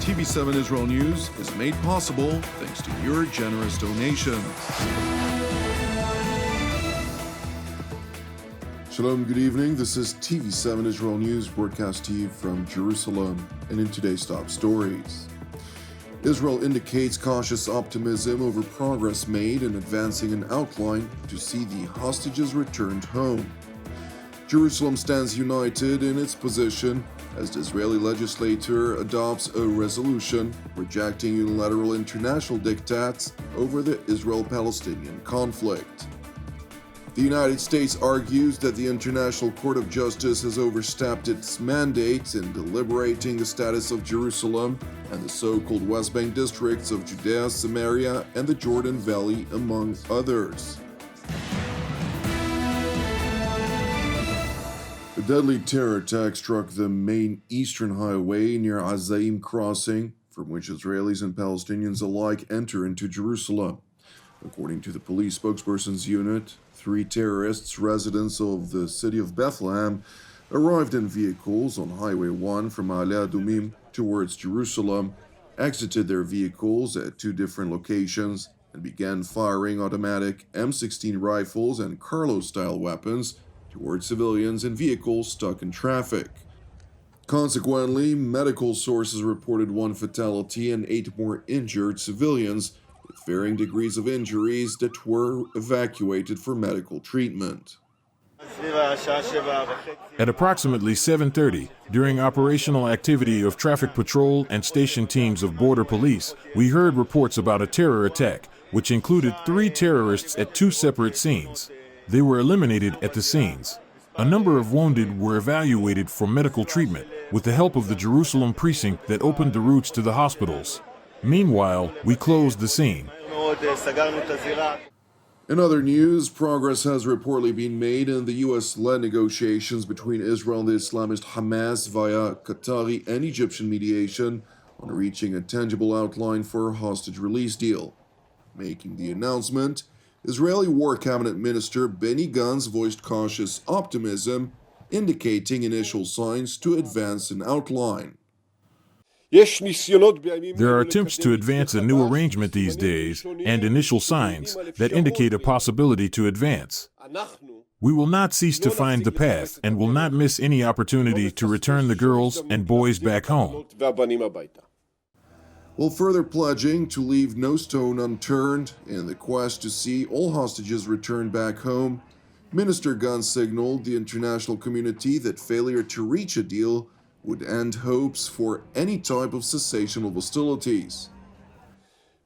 TV7 Israel News is made possible thanks to your generous donations. Shalom, good evening. This is TV7 Israel News, broadcast to you from Jerusalem, and in today's top stories. Israel indicates cautious optimism over progress made in advancing an outline to see the hostages returned home. Jerusalem stands united in its position as the Israeli legislature adopts a resolution rejecting unilateral international diktats over the Israel-Palestinian conflict. The United States argues that the International Court of Justice has overstepped its mandate in deliberating the status of Jerusalem and the so-called West Bank districts of Judea, Samaria, and the Jordan Valley, among others. A deadly terror attack struck the main eastern highway near Azaim crossing, from which Israelis and Palestinians alike enter into Jerusalem. According to the police spokesperson's unit, 3 terrorists, residents of the city of Bethlehem, arrived in vehicles on Highway 1 from Ma'ale Adumim towards Jerusalem, exited their vehicles at 2 different locations, and began firing automatic M16 rifles and Carlo-style weapons towards civilians and vehicles stuck in traffic. Consequently, medical sources reported 1 fatality and 8 more injured civilians, with varying degrees of injuries that were evacuated for medical treatment. At approximately 7:30, during operational activity of traffic patrol and station teams of border police, we heard reports about a terror attack, which included 3 terrorists at 2 separate scenes. They were eliminated at the scenes. A number of wounded were evaluated for medical treatment with the help of the Jerusalem precinct that opened the routes to the hospitals. Meanwhile, we closed the scene. In other news, progress has reportedly been made in the U.S.-led negotiations between Israel and the Islamist Hamas via Qatari and Egyptian mediation on reaching a tangible outline for a hostage release deal. Making the announcement, Israeli War Cabinet Minister Benny Gantz voiced cautious optimism, indicating initial signs to advance an outline. There are attempts to advance a new arrangement these days and initial signs that indicate a possibility to advance. We will not cease to find the path and will not miss any opportunity to return the girls and boys back home. While further pledging to leave no stone unturned in the quest to see all hostages returned back home, Minister Gantz signaled the international community that failure to reach a deal would end hopes for any type of cessation of hostilities.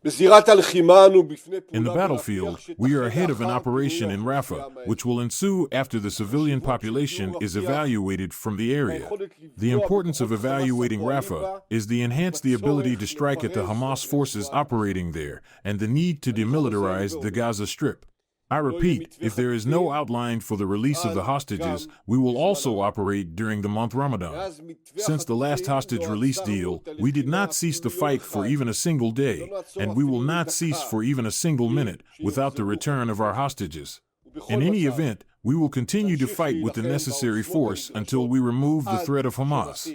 In the battlefield, we are ahead of an operation in Rafah, which will ensue after the civilian population is evaluated from the area. The importance of evaluating Rafah is to enhance the ability to strike at the Hamas forces operating there and the need to demilitarize the Gaza Strip. I repeat, if there is no outline for the release of the hostages, we will also operate during the month Ramadan. Since the last hostage release deal, we did not cease to fight for even a single day, and we will not cease for even a single minute without the return of our hostages. In any event, we will continue to fight with the necessary force until we remove the threat of Hamas.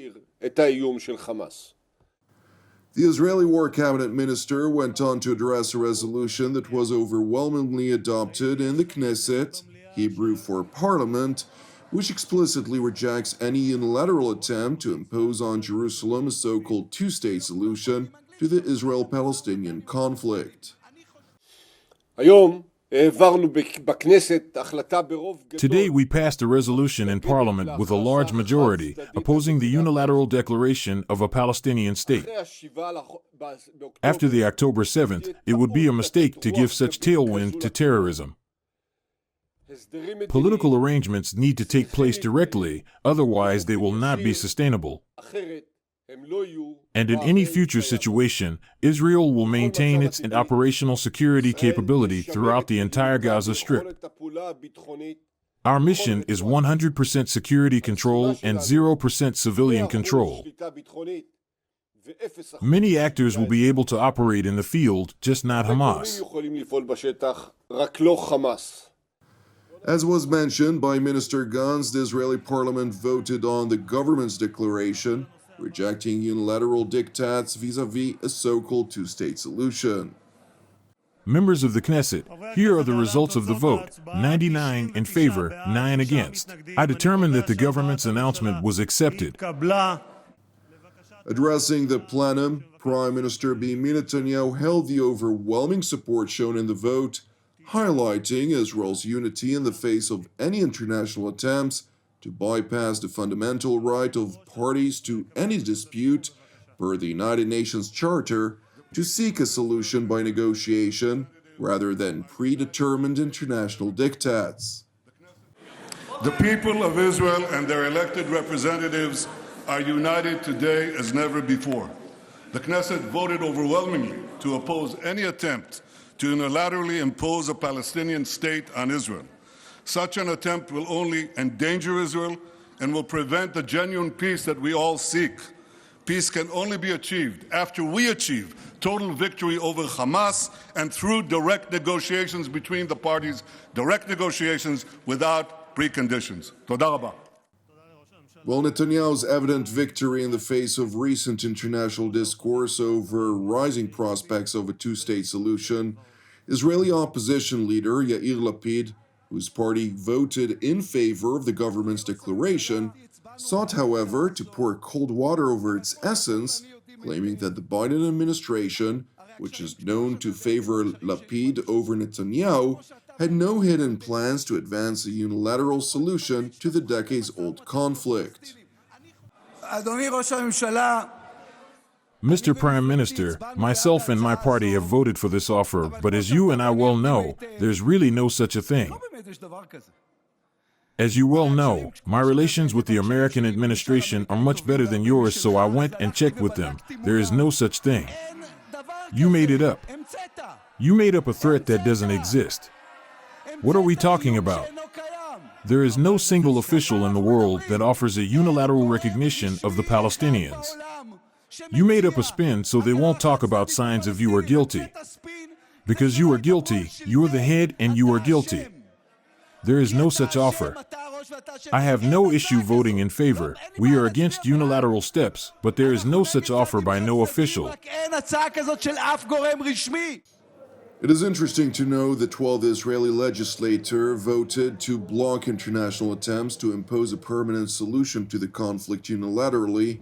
The Israeli War Cabinet Minister went on to address a resolution that was overwhelmingly adopted in the Knesset, Hebrew for Parliament, which explicitly rejects any unilateral attempt to impose on Jerusalem a so-called 2-state solution to the Israel-Palestinian conflict. Today we passed a resolution in Parliament with a large majority opposing the unilateral declaration of a Palestinian state. After the October 7th, it would be a mistake to give such tailwind to terrorism. Political arrangements need to take place directly, otherwise they will not be sustainable. And in any future situation, Israel will maintain its operational security capability throughout the entire Gaza Strip. Our mission is 100% security control and 0% civilian control. Many actors will be able to operate in the field, just not Hamas. As was mentioned by Minister Gantz, the Israeli parliament voted on the government's declaration, rejecting unilateral diktats vis-a-vis a so-called two-state solution. Members of the Knesset, here are the results of the vote: 99 in favor, 9 against. I determine that the government's announcement was accepted. Addressing the plenum, Prime Minister Benjamin Netanyahu held the overwhelming support shown in the vote, highlighting Israel's unity in the face of any international attempts to bypass the fundamental right of parties to any dispute per the United Nations Charter to seek a solution by negotiation rather than predetermined international diktats. The people of Israel and their elected representatives are united today as never before. The Knesset voted overwhelmingly to oppose any attempt to unilaterally impose a Palestinian state on Israel. Such an attempt will only endanger Israel and will prevent the genuine peace that we all seek. Peace can only be achieved after we achieve total victory over Hamas and through direct negotiations between the parties, direct negotiations without preconditions. Toda rabah. While Netanyahu's evident victory in the face of recent international discourse over rising prospects of a two-state solution, Israeli opposition leader Yair Lapid, whose party voted in favor of the government's declaration, sought, however, to pour cold water over its essence, claiming that the Biden administration, which is known to favor Lapid over Netanyahu, had no hidden plans to advance a unilateral solution to the decades-old conflict. Mr. Prime Minister, myself and my party have voted for this offer, but as you and I well know, there's really no such a thing. As you well know, my relations with the American administration are much better than yours, so I went and checked with them. There is no such thing. You made it up. You made up a threat that doesn't exist. What are we talking about? There is no single official in the world that offers a unilateral recognition of the Palestinians. You made up a spin so they won't talk about signs of you are guilty. Because you are guilty, you are the head and you are guilty. There is no such offer. I have no issue voting in favor. We are against unilateral steps, but there is no such offer by no official. It is interesting to know that 12 Israeli legislators voted to block international attempts to impose a permanent solution to the conflict unilaterally.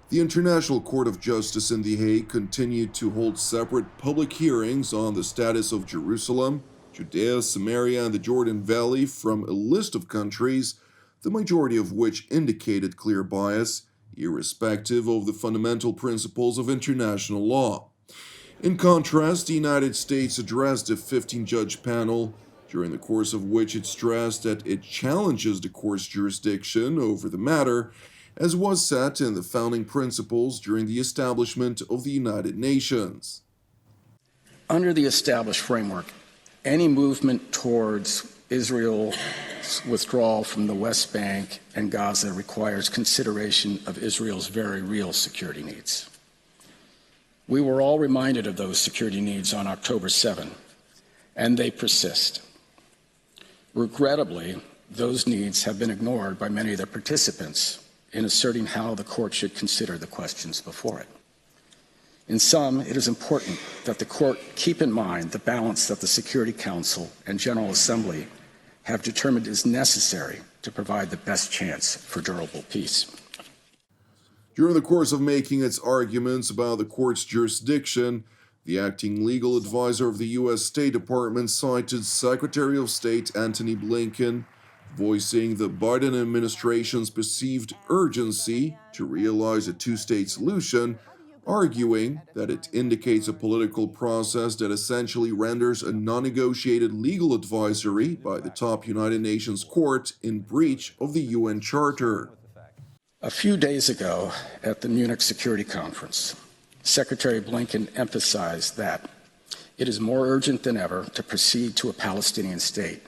The International Court of Justice in The Hague continued to hold separate public hearings on the status of Jerusalem, Judea, Samaria, and the Jordan Valley from a list of countries, the majority of which indicated clear bias, irrespective of the fundamental principles of international law. In contrast, the United States addressed a 15-judge panel, during the course of which it stressed that it challenges the court's jurisdiction over the matter, as was set in the founding principles during the establishment of the United Nations. Under the established framework, any movement towards Israel's withdrawal from the West Bank and Gaza requires consideration of Israel's very real security needs. We were all reminded of those security needs on October 7, and they persist. Regrettably, those needs have been ignored by many of the participants in asserting how the court should consider the questions before it. In sum, it is important that the court keep in mind the balance that the Security Council and General Assembly have determined is necessary to provide the best chance for durable peace. During the course of making its arguments about the court's jurisdiction, the acting legal advisor of the U.S. State Department cited Secretary of State Antony Blinken, voicing the Biden administration's perceived urgency to realize a two-state solution, arguing that it indicates a political process that essentially renders a non-negotiated legal advisory by the top United Nations court in breach of the UN Charter. A few days ago at the Munich Security Conference, Secretary Blinken emphasized that it is more urgent than ever to proceed to a Palestinian state,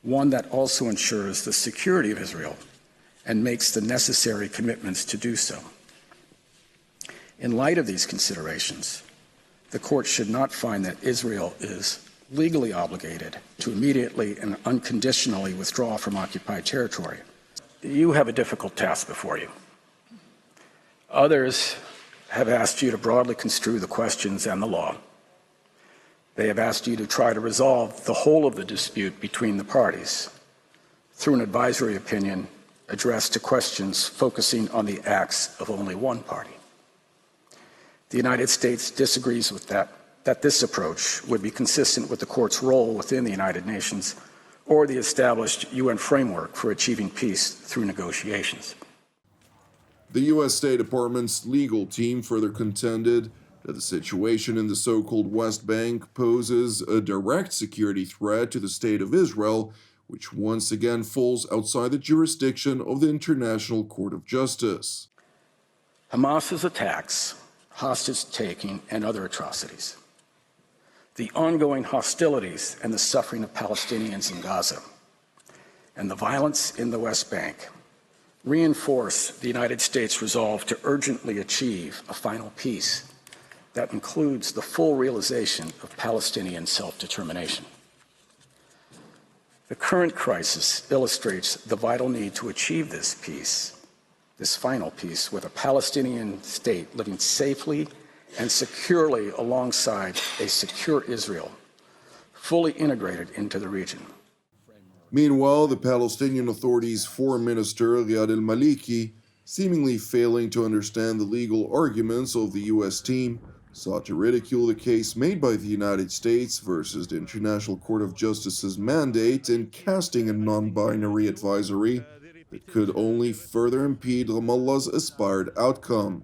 one that also ensures the security of Israel and makes the necessary commitments to do so. In light of these considerations, the court should not find that Israel is legally obligated to immediately and unconditionally withdraw from occupied territory. You have a difficult task before you. Others have asked you to broadly construe the questions and the law. They have asked you to try to resolve the whole of the dispute between the parties through an advisory opinion addressed to questions focusing on the acts of only one party. The United States disagrees with that this approach would be consistent with the court's role within the United Nations or the established UN framework for achieving peace through negotiations. The U.S. State Department's legal team further contended that the situation in the so-called West Bank poses a direct security threat to the State of Israel, which once again falls outside the jurisdiction of the International Court of Justice. Hamas's attacks, hostage-taking, and other atrocities, the ongoing hostilities and the suffering of Palestinians in Gaza, and the violence in the West Bank reinforce the United States' resolve to urgently achieve a final peace that includes the full realization of Palestinian self-determination. The current crisis illustrates the vital need to achieve this peace, this final peace, with a Palestinian state living safely and securely alongside a secure Israel, fully integrated into the region. Meanwhile, the Palestinian Authority's Foreign Minister, Riyad al-Maliki, seemingly failing to understand the legal arguments of the U.S. team, sought to ridicule the case made by the United States versus the International Court of Justice's mandate in casting a non-binary advisory that could only further impede Ramallah's aspired outcome.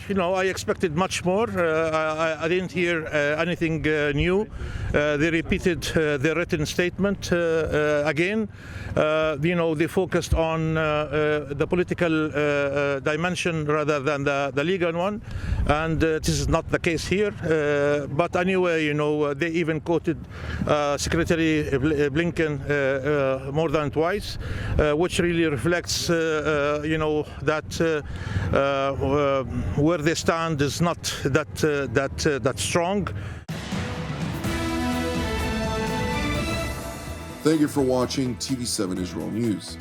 I expected much more. I didn't hear anything new. They repeated their written statement again. They focused on the political dimension rather than the legal one, and this is not the case here. But anyway, they even quoted Secretary Blinken more than twice, which really reflects, that where they stand is not that strong. Thank you for watching TV7 Israel News.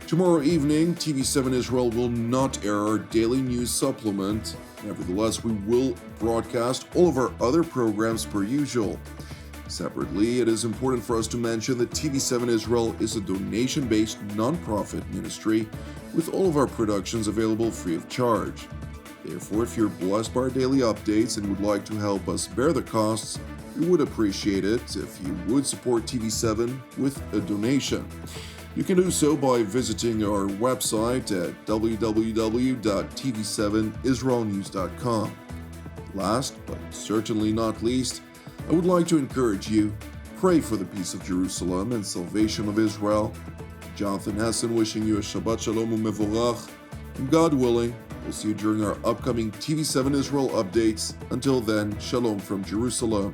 Tomorrow evening, TV7 Israel will not air our daily news supplement. Nevertheless, we will broadcast all of our other programs per usual. Separately, it is important for us to mention that TV7 Israel is a donation-based non-profit ministry with all of our productions available free of charge. Therefore, if you're blessed by our daily updates and would like to help us bear the costs, we would appreciate it if you would support TV7 with a donation. You can do so by visiting our website at www.tv7israelnews.com. Last, but certainly not least, I would like to encourage you, pray for the peace of Jerusalem and salvation of Israel. Jonathan Hessen wishing you a Shabbat Shalom u'mevorach, and God willing, we'll see you during our upcoming TV7 Israel updates. Until then, Shalom from Jerusalem.